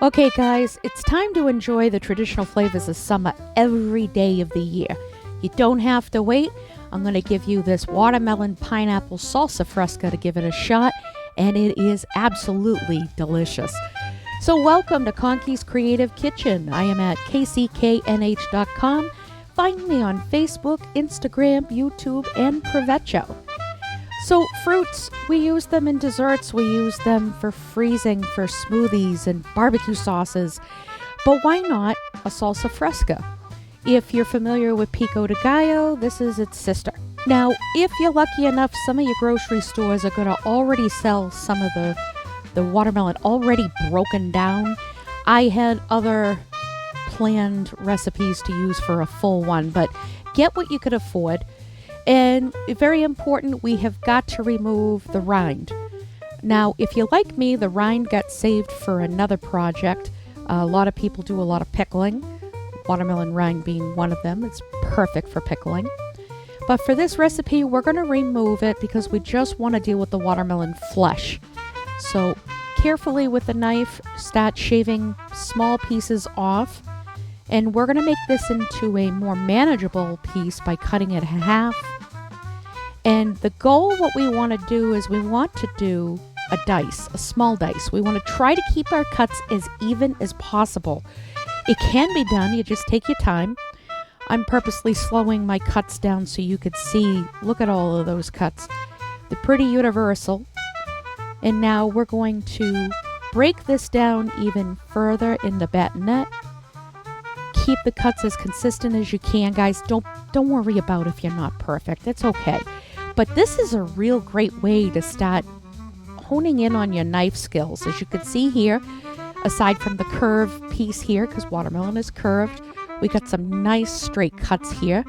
Okay, guys, it's time to enjoy the traditional flavors of summer every day of the year. You don't have to wait. I'm going to give you this watermelon pineapple salsa fresca to give it a shot, and it is absolutely delicious. So, welcome to Conky's Creative Kitchen. I am at kcknh.com. Find me on Facebook, Instagram, YouTube, and Provecho. So fruits, we use them in desserts, we use them for freezing, for smoothies and barbecue sauces. But why not a salsa fresca? If you're familiar with pico de gallo, this is its sister. Now, if you're lucky enough, some of your grocery stores are going to already sell some of the watermelon already broken down. I had other planned recipes to use for a full one, but get what you could afford. And very important, we have got to remove the rind. Now, if you're like me, the rind got saved for another project. A lot of people do a lot of pickling, watermelon rind being one of them. It's perfect for pickling. But for this recipe, we're going to remove it because we just want to deal with the watermelon flesh. So carefully with the knife, start shaving small pieces off. And we're going to make this into a more manageable piece by cutting it in half. And the goal, what we want to do is we want to do a dice, a small dice. We want to try to keep our cuts as even as possible. It can be done. You just take your time. I'm purposely slowing my cuts down so you could see. Look at all of those cuts. They're pretty universal. And now we're going to break this down even further in the batonette. Keep the cuts as consistent as you can, guys. Don't worry about if you're not perfect. It's okay. But this is a real great way to start honing in on your knife skills. As you can see here, aside from the curved piece here, because watermelon is curved, we got some nice straight cuts here.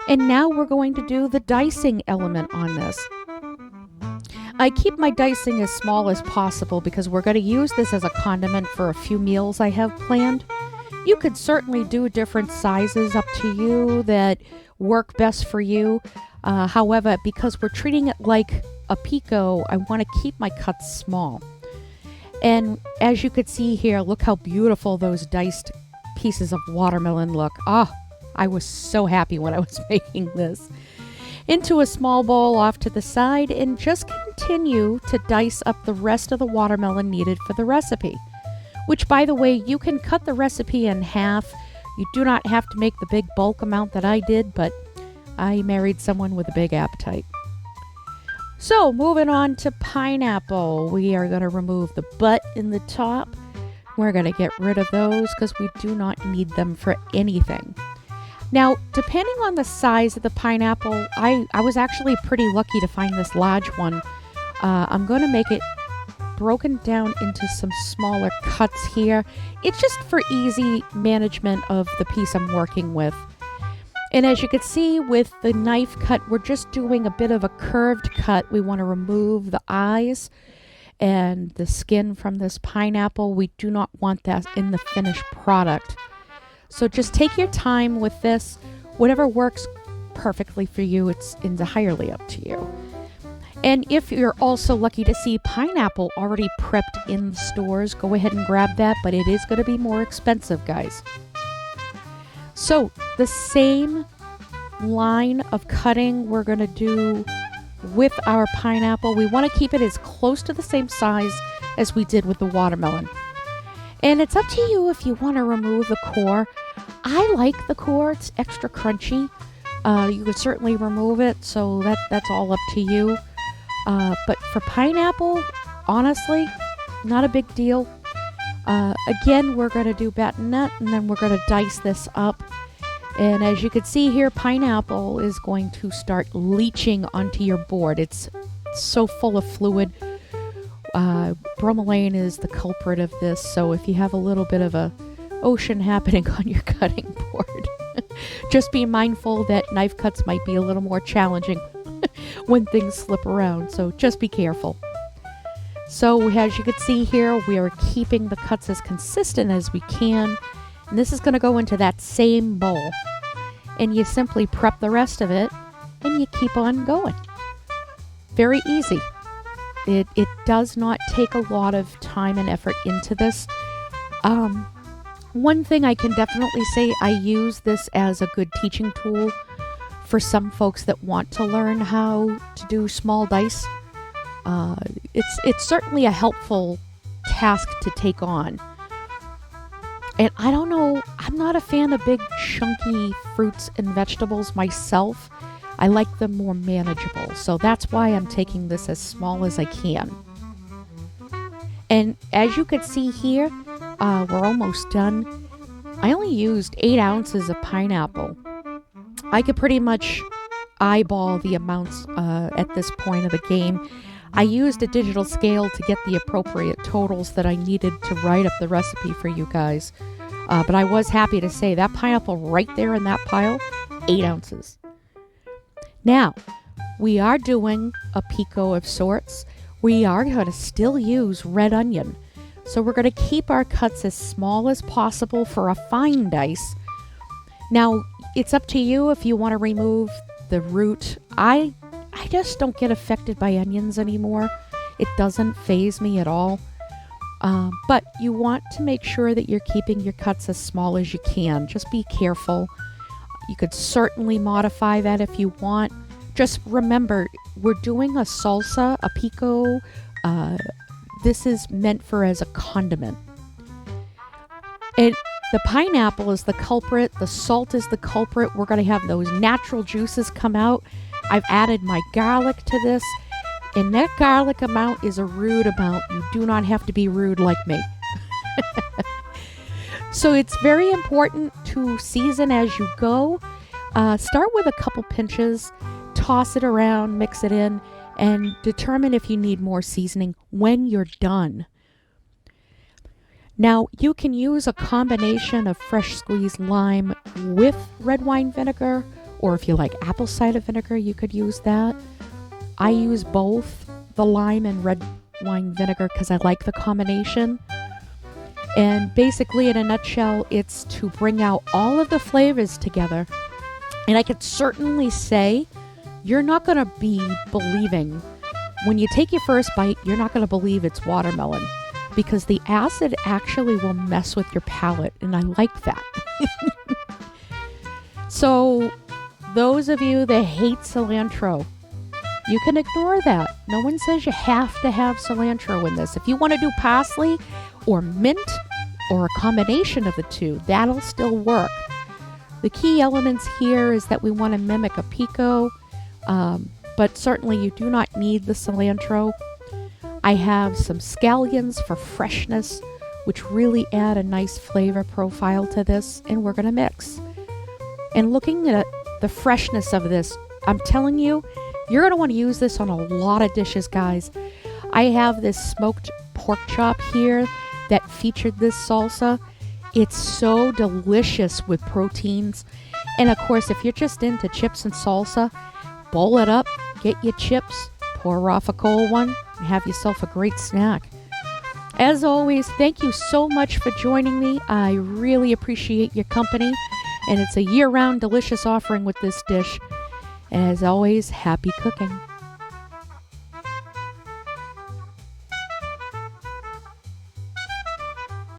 And now we're going to do the dicing element on this. I keep my dicing as small as possible because we're going to use this as a condiment for a few meals I have planned. You could certainly do different sizes up to you that work best for you. However, because we're treating it like a pico, I want to keep my cuts small. And as you could see here, look how beautiful those diced pieces of watermelon look. Oh, I was so happy when I was making this. Into a small bowl off to the side, and just continue to dice up the rest of the watermelon needed for the recipe. Which, by the way, you can cut the recipe in half. You do not have to make the big bulk amount that I did, but I married someone with a big appetite. So, moving on to pineapple. We are going to remove the butt in the top. We're going to get rid of those because we do not need them for anything. Now, depending on the size of the pineapple, I was actually pretty lucky to find this large one. I'm going to make it broken down into some smaller cuts here. It's just for easy management of the piece I'm working with. And as you can see with the knife cut, we're just doing a bit of a curved cut. We want to remove the eyes and the skin from this pineapple. We do not want that in the finished product. So just take your time with this. Whatever works perfectly for you, it's entirely up to you. And if you're also lucky to see pineapple already prepped in the stores, go ahead and grab that, but it is going to be more expensive, guys. So the same line of cutting we're going to do with our pineapple. We want to keep it as close to the same size as we did with the watermelon. And it's up to you if you want to remove the core. I like the core. It's extra crunchy. You could certainly remove it, so that's all up to you. But for pineapple, honestly, not a big deal. Again, we're going to do batonette, and then we're going to dice this up. And as you can see here, pineapple is going to start leaching onto your board. It's so full of fluid. Bromelain is the culprit of this, so if you have a little bit of a ocean happening on your cutting board, just be mindful that knife cuts might be a little more challenging when things slip around, so just be careful. So as you can see here, we are keeping the cuts as consistent as we can, and this is going to go into that same bowl. And you simply prep the rest of it, and you keep on going. Very easy. It does not take a lot of time and effort into this. One thing I can definitely say, I use this as a good teaching tool for some folks that want to learn how to do small dice. It's certainly a helpful task to take on. And I don't know, I'm not a fan of big chunky fruits and vegetables myself. I like them more manageable. So that's why I'm taking this as small as I can. And as you can see here, we're almost done. I only used 8 ounces of pineapple. I could pretty much eyeball the amounts at this point of the game. I used a digital scale to get the appropriate totals that I needed to write up the recipe for you guys. But I was happy to say that pineapple right there in that pile, 8 ounces. Now, we are doing a pico of sorts. We are going to still use red onion. So we're going to keep our cuts as small as possible for a fine dice. Now, it's up to you if you want to remove the root. I just don't get affected by onions anymore. It doesn't faze me at all. But you want to make sure that you're keeping your cuts as small as you can. Just be careful. You could certainly modify that if you want. Just remember, we're doing a salsa, a pico. This is meant for as a condiment. And the pineapple is the culprit. The salt is the culprit. We're going to have those natural juices come out. I've added my garlic to this. And that garlic amount is a rude amount. You do not have to be rude like me. So it's very important to season as you go. Start with a couple pinches, toss it around, mix it in, and determine if you need more seasoning when you're done. Now, you can use a combination of fresh squeezed lime with red wine vinegar, or if you like apple cider vinegar, you could use that. I use both the lime and red wine vinegar because I like the combination. And basically, in a nutshell, it's to bring out all of the flavors together. And I could certainly say you're not going to be believing, when you take your first bite, you're not going to believe it's watermelon because the acid actually will mess with your palate. And I like that. So those of you that hate cilantro, you can ignore that. No one says you have to have cilantro in this. If you want to do parsley or mint or a combination of the two, that'll still work. The key elements here is that we want to mimic a pico, but certainly you do not need the cilantro. I have some scallions for freshness, which really add a nice flavor profile to this, and we're going to mix. And looking at the freshness of this, I'm telling you, you're going to want to use this on a lot of dishes, guys. I have this smoked pork chop here that featured this salsa. It's so delicious with proteins. And of course, if you're just into chips and salsa, bowl it up, get your chips, pour off a cold one, and have yourself a great snack. As always, thank you so much for joining me. I really appreciate your company. And it's a year-round delicious offering with this dish. And as always, happy cooking.